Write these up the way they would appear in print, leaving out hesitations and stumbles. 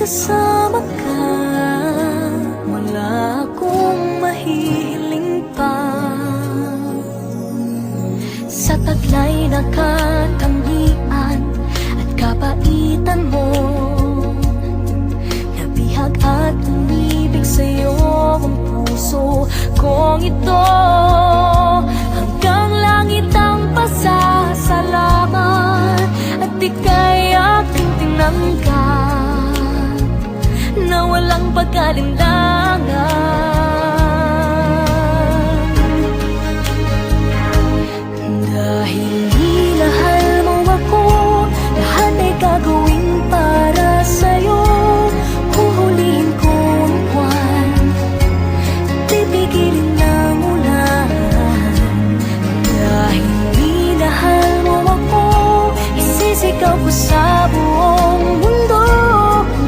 kasama ka, wala akong mahihiling pa. Sa taglay na katangian at kapaitan mo, nabihag at umibig sa'yo ang puso kong ito. Hanggang langit ang pasasalamat at ika'y aking tinanggap na walang pagkalinlangan. Dahil minahal mo ako, lahat ay gagawin para sa'yo. Huhulihin ko ang buwan, pipigilin ng ulan. Dahil minahal mo ako, isisigaw ko sa buong mundo.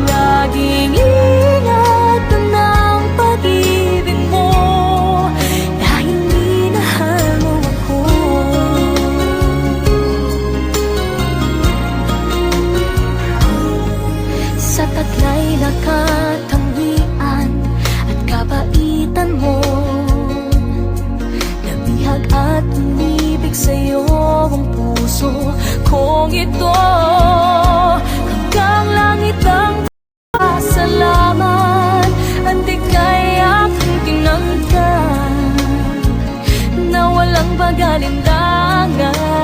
Laging ingatan ng pag-ibig mo, dahil minahal mo ako. Sa taglay na katangian at kabaitan mo, nabihag at umibig sa'yo ang puso kong ito. Hanggang langit ang pasalamat at ika'y aking tinanggap na walang pag-alinlangan.